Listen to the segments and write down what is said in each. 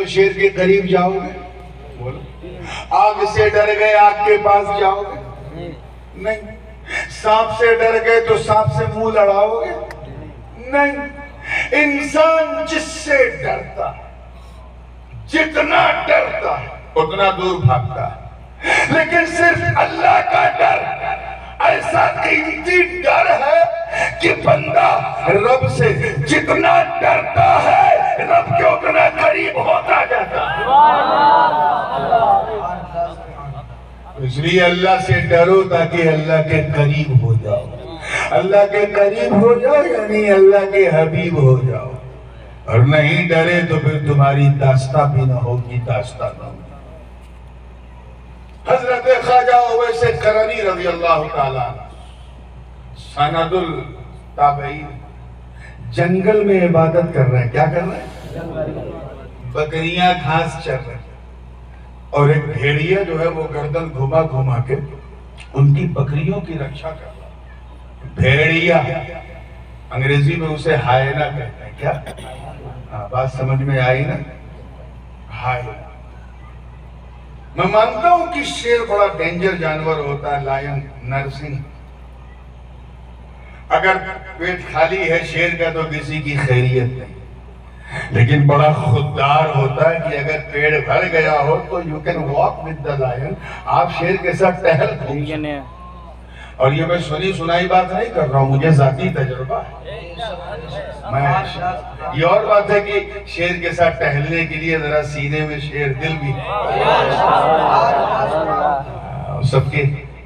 شیر کے قریب جاؤ گے؟ بولو. آگ سے ڈر گئے آگ کے پاس جاؤ گے؟ نہیں. سانپ سے ڈر گئے تو سانپ سے منہ لڑاؤ گے؟ نہیں. انسان جس سے ڈرتا ہے، جتنا ڈرتا ہے اتنا دور بھاگتا ہے. لیکن صرف اللہ کا ڈر ایسا قیمتی ڈر ہے کہ بندہ رب سے جتنا ڈرتا ہے رب کے اتنا قریب ہوتا جاتا ہے. اس لیے اللہ سے ڈرو تاکہ اللہ کے قریب ہو جاؤ. اللہ کے قریب ہو جاؤ یعنی اللہ کے حبیب ہو جاؤ. اور نہیں ڈرے تو پھر تمہاری داستہ بھی نہ ہوگی، داستہ نہ ہوگی. حضرت خواجہ اویس قرنی رضی اللہ تعالیٰ سند التابعین جنگل میں عبادت کر رہے ہیں. کیا کر رہے ہیں؟ بکریاں گھاس چر رہے ہیں اور ایک بھیڑیا جو ہے وہ گردن گھما گھما کے ان کی بکریوں کی رکشا کر رہا ہے. بھیڑیا انگریزی میں اسے ہائنا کہتے ہیں. کیا بات سمجھ میں آئی نا؟ ہائنا. میں مانتا ہوں کہ شیر بڑا ڈینجر جانور ہوتا ہے، لائن نرسنگ. اگر پیٹ خالی ہے شیر کا تو کسی کی خیریت نہیں، لیکن بڑا خوددار ہوتا ہے کہ اگر پیٹ بھر گیا ہو تو you can walk with the line. آپ شیر کے ساتھ ٹہل پھر. اور یہ میں سنی سنائی بات نہیں کر رہا ہوں، مجھے ذاتی تجربہ ہے. یہ اور بات ہے کہ شیر کے ساتھ ٹہلنے کے لیے ذرا سینے میں شیر دل بھی ہے.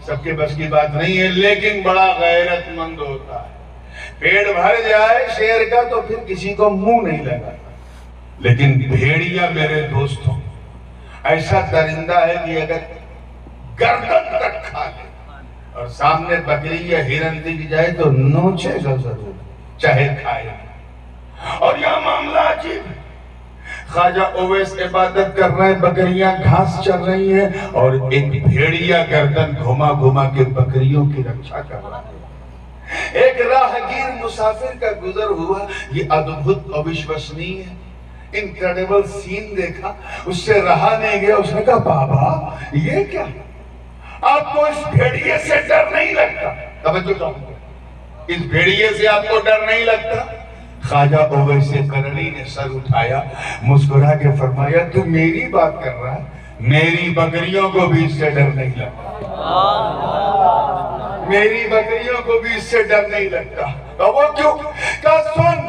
سب کے بس کی بات نہیں ہے، لیکن بڑا غیرت مند ہوتا ہے. پیٹ بھر جائے شیر کا تو پھر کسی کو منہ نہیں لگا. لیکن بھیڑیا میرے دوستوں ایسا درندہ ہے کہ اگر گردن تک کھا لے اور سامنے بکری یا ہرن دکھ جائے تو نوچے گا ضرور، چاہے کھائے. اور یہ معاملہ عجیب ہے. خواجہ اویس عبادت کر رہے ہیں، بکریاں گھاس چر رہی ہیں اور ایک بھیڑیا گردن گھما گھما کے بکریوں کی رکشا کر رہا ہے. ایک راہگیر مسافر کا گزر ہوا. یہ ادبھت اوشوسنی ہے، انکریڈیبل سین دیکھا، اس سے رہا نہیں گیا. اس نے کہا بابا یہ کیا؟ آپ کو اس بھیڑیے سے ڈر نہیں لگتا؟ توجہ کرو، اس بھیڑیے سے آپ کو ڈر نہیں لگتا؟ خواجہ اویس قرنی نے سر اٹھایا، مسکرا کے فرمایا تو میری بات کر رہا ہے، میری بکریوں کو بھی اس سے ڈر نہیں لگتا. میری بکریوں کو بھی اس سے ڈر نہیں لگتا. تو وہ کیوں؟ کہا سن،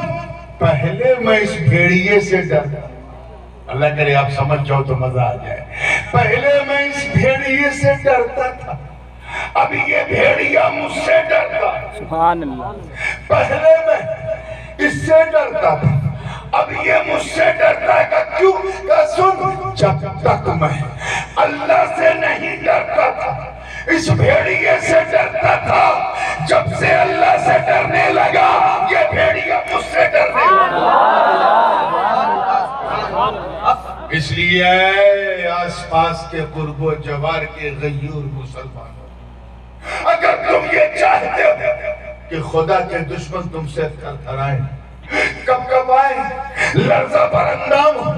پہلے میں اس بھیڑیے سے ڈرتا، اللہ کرے آپ سمجھ جاؤ تو مزہ آ جائے. پہلے میں اس بھیڑیے سے ڈرتا تھا، اب یہ بھیڑیا مجھ سے ڈرتا. سبحان اللہ. پہلے میں اس سے ڈرتا تھا، اب یہ مجھ سے ڈرتا ہے. کہ کیوں؟ کہ سن، جب تک میں اللہ سے نہیں ڈرتا تھا اس بھیڑیے سے ڈرتا تھا، جب سے اللہ سے ڈرنے لگا یہ بھیڑیا مجھ سے ڈرنے لگا. اس لیے اے آس پاس کے قرب و جوار کے غیور مسلمانوں، اگر تم یہ چاہتے ہو کہ خدا کے دشمن تم سے تھرتھرائیں، کب کب آئیں، لرزہ پر اندام ہو،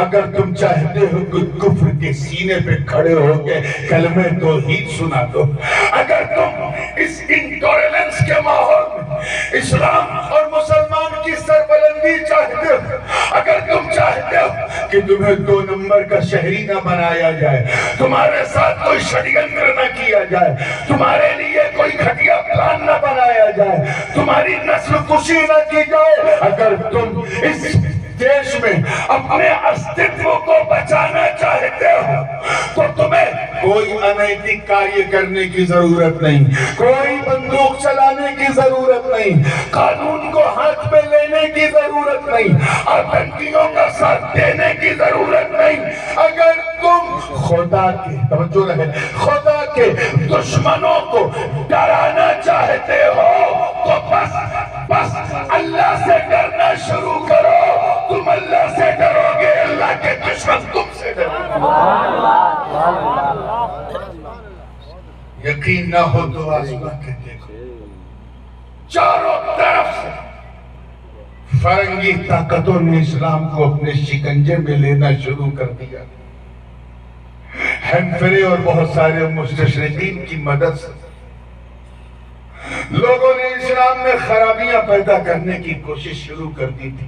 اگر تم چاہتے ہو کہ کفر کے سینے پہ کھڑے ہو کے کلمہ توحید سنا دو، اگر تم اس انٹولرنس کے ماحول میں اسلام اور مسلمان کی سربلندی چاہتے ہو، اگر تم چاہتے ہو کہ تمہیں 2 نمبر کا شہری نہ بنایا جائے، تمہارے ساتھ کوئی شڑینتر نہ کیا جائے، تمہارے لیے کوئی گھٹیا پلان نہ بنایا جائے، تمہاری نسل کشی نہ کی جائے، اگر تم اس دیش میں اپنے استعمال کو بچانا چاہتے ہو تو تمہیں کوئی انیتک کاریہ کرنے کی ضرورت نہیں، کوئی بندوق چلانے کی ضرورت نہیں، قانون کو ہاتھ میں لینے کی ضرورت نہیں، آتنکیوں کا ساتھ دینے کی ضرورت نہیں. اگر تم خدا کے توجہ رہے خدا کے دشمنوں کو ڈرانا چاہتے ہو تو بس اللہ سے ڈرنا شروع کرو. تم اللہ سے ڈرو گے، اللہ کے دشمن تم سے ڈرو گے. یقین نہ ہو تو آزما کے دیکھو، چاروں طرف سے فرنگی طاقتوں نے اسلام کو اپنے شکنجے میں لینا شروع کر دیا. ہیمفرے اور بہت سارے مستشرقین کی مدد سے لوگوں نے اسلام میں خرابیاں پیدا کرنے کی کوشش شروع کر دی تھی.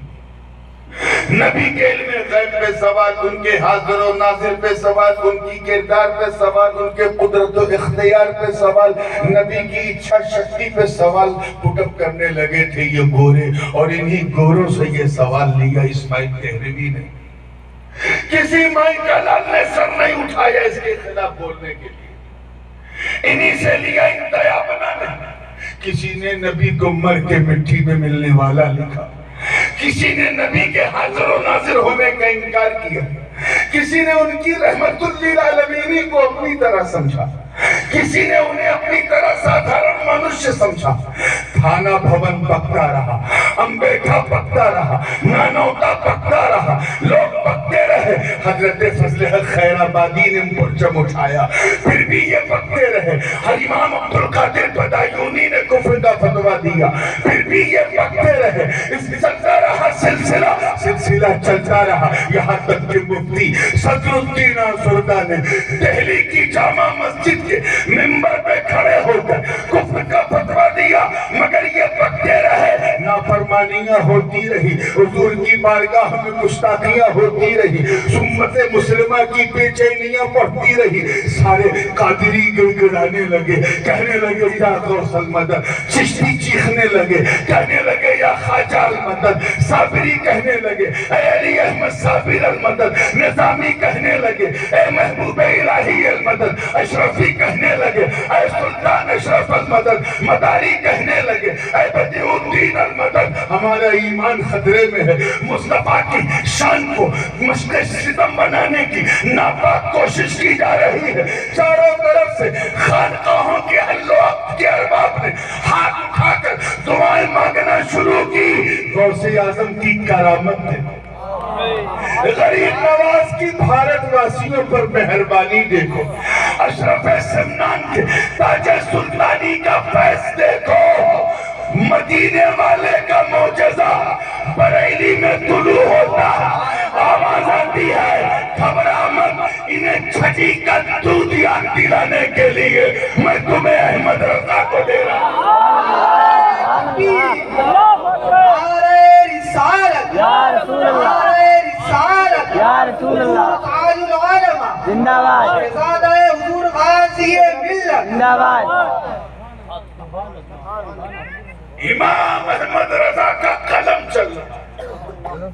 نبی کے علم غیب پہ سوال، ان کے حاضر و ناظر پہ سوال، ان کی کردار پہ سوال، ان کے قدرت و اختیار پہ سوال، نبی کی اچھا شکتی پہ سوال پٹ اپ کرنے لگے تھے یہ گورے. اور انہی گوروں سے یہ سوال لیا اسماعیل دہلوی نے. کسی مائی کا لال نے سر نہیں اٹھایا اس کے خلاف بولنے کے لیے. انہی سے لیا انتہا بنانے. کسی نے نبی کو مر کے مٹی میں ملنے والا لکھا، کسی نے نبی کے حاضر و ناظر ہونے کا انکار کیا، کسی نے ان کی رحمت للعالمین کو اپنی طرح سمجھا، کسی نے انہیں اپنی طرح سادھارن منشیہ سمجھا. تھانہ بھون پکتا رہا، امبیٹھا پکتا رہا، نانوتا پکتا رہا، لوگ پکتے رہے. حضرت فضل حق خیر آبادی نے پرچم اٹھایا، پھر بھی یہ پکتے رہے. ہر امام عبدالقادر بدایونی نے کفر کا فتویٰ دیا، پھر بھی یہ پکتے رہے. اس چلتا رہا سلسلہ چلتا رہا، یہاں تک کہ مفتی صدر الدین آزردہ نے دہلی کی جامع مسجد کے ممبر پہ کھڑے ہو کر کفر کا فتویٰ دیا. مگر یہ پکتے رہے، نافرمانیاں ہوتی رہی، حضور کی بارگاہ میں گستاخیاں ہوتی رہی، امت مسلمہ کی بے چینیاں بڑھتی رہی. سارے قادری گڑگڑانے لگے، کہنے لگے یا غوث المدد. چشتی چیخنے لگے، کہنے لگے یا خواجہ المدد. صابری کہنے لگے اے علی احمد صابر المدد. نظامی کہنے لگے اے محبوب الہی المدد. اشرفی کہنے لگے اے سلطان اشرف المدد. مداری کہنے لگے اے بدیع الدین المدد. ہمارا ایمان خطرے میں ہے. مصطفیٰ کی شان کو مشق ستم بنانے کی ناپاک کوشش کی جا رہی ہے. چاروں طرف سے خانقاہوں کے حلوہ کے ارباب نے ہاتھ اٹھا کر دعائیں مانگنا شروع کی. غوث اعظم کی کرامت دیکھو، غریب نواز کی بھارت واسیوں پر مہربانی دیکھو، اشرف سمنان کے تاج سلطانی کا فیض دیکھو، مدینے والے کا معجزہ بریلی میں طلوع ہوتا ہے. آواز آتی ہے گھبرا مت، انہیں چھٹی کا دودھ یاد دلانے کے لیے میں تمہیں احمد رضا کو دے رہا ہوں. یا رسول اللہ، یا رسول اللہ، زندہ باد، زندہ باد. امام احمد رضا کا قدم چل رہا،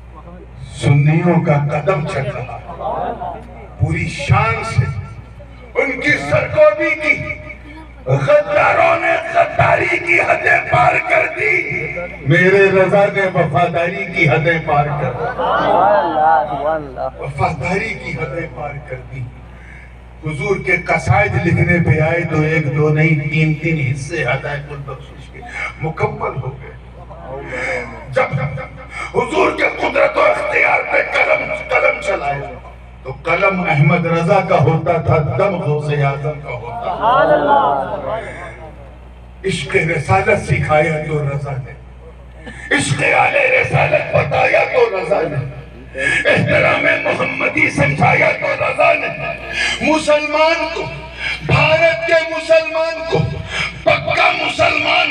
سنیوں کا قدم چل رہا. پوری شان سے ان کی سرکوبی کی. غداروں نے غداری کی حدیں پار کر دی، میرے رضا نے وفاداری کی حدیں پار کر دی. وفاداری کی حدیں پار کر دی. حضور کے قصائد لکھنے پہ آئے تو ایک دو نہیں تین حصے ہدایت البخشش کے مکمل ہو گئے. جب حضور کے قدرت و اختیار پہ قلم چلائے تو قلم احمد رضا کا ہوتا تھا، دم غوث اعظم کا ہوتا تھا. عشق رسالت سکھایا تو رضا نے، عشق آل رسالت بتایا تو رضا نے، احترام محمدی سمجھایا تو رضا نے. مسلمان کو، بھارت کے مسلمان کو پکا مسلمان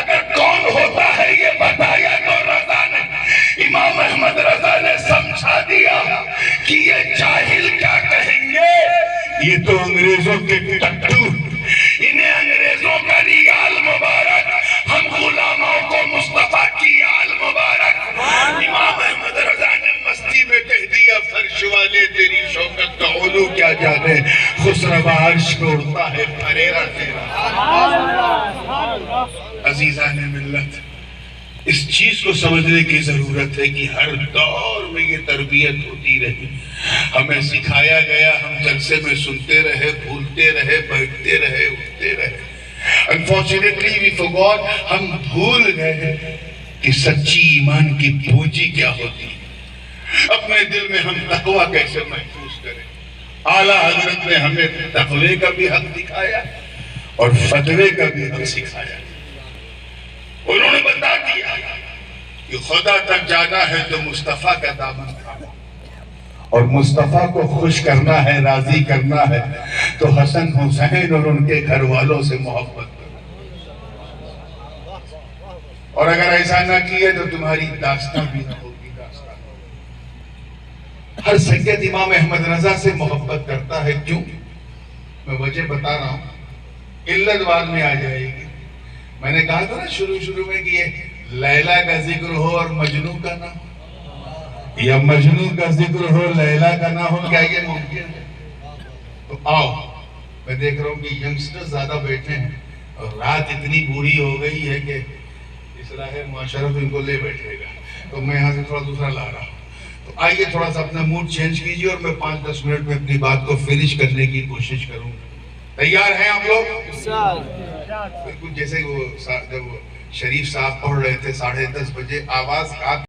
اگر کون ہوتا ہے یہ بتایا تو رضا نے. امام احمد رضا نے سمجھا دیا کہ یہ جاہل کیا کہیں گے، یہ تو انگریزوں کے ٹٹو، انہیں انگریزوں کا ریال مبارک، ہم غلاموں کو مصطفیٰ کی آل مبارک. امام احمد رضا نے مستی میں کہہ دیا فرش والے تیری شوکت کا علو کیا جانے، خسرو عرش کو اڑتا ہے پریرا تیرا. عزیزان ملت، اس چیز کو سمجھنے کی ضرورت ہے کہ ہر دور میں یہ تربیت ہوتی رہی. ہمیں سکھایا گیا، ہم جلسے میں سنتے رہے، بھولتے رہے، بیٹھتے رہے، اٹھتے رہے. Unfortunately we forgot، ہم بھول گئے کہ سچی ایمان کی پونجی کیا ہوتی. اپنے دل میں ہم تقوی کیسے محفوظ کریں. اعلیٰ حضرت نے ہمیں تقوی کا بھی حق دکھایا اور فتوے کا بھی حق سکھایا. انہوں نے بتا دیا کہ خدا تک جانا ہے تو مصطفیٰ کا دامن تھامو، اور مصطفیٰ کو خوش کرنا ہے، راضی کرنا ہے تو حسن حسین اور ان کے گھر والوں سے محبت کرو، اور اگر ایسا نہ کیے تو تمہاری داستان بھی نہ ہوگی داستان۔ ہر سید امام احمد رضا سے محبت کرتا ہے، کیوں؟ میں وجہ بتا رہا ہوں، علت بعد میں آ جائے گی۔ میں نے کہا تھا نا شروع میں کہ یہ لیلا کا ذکر ہو اور مجنو کا نہ ہو، یا مجنو کا ذکر ہو لیلا کا نہ ہو، کیا یہ ممکن ہے؟ تو آؤ، میں دیکھ رہا ہوں کہ ینگسٹر زیادہ بیٹھے ہیں اور رات اتنی بری ہو گئی ہے کہ اصلاح معاشرت ان کو لے بیٹھے گا، تو میں یہاں سے تھوڑا دوسرا لا رہا ہوں۔ تو آئیے تھوڑا سا اپنا موڈ چینج کیجیے اور میں 5-10 منٹ میں اپنی بات کو فنش کرنے کی کوشش کروں گا۔ تیار ہیں آپ لوگ؟ بالکل جیسے وہ جب شریف صاحب پڑھ رہے تھے 10:30 بجے، آواز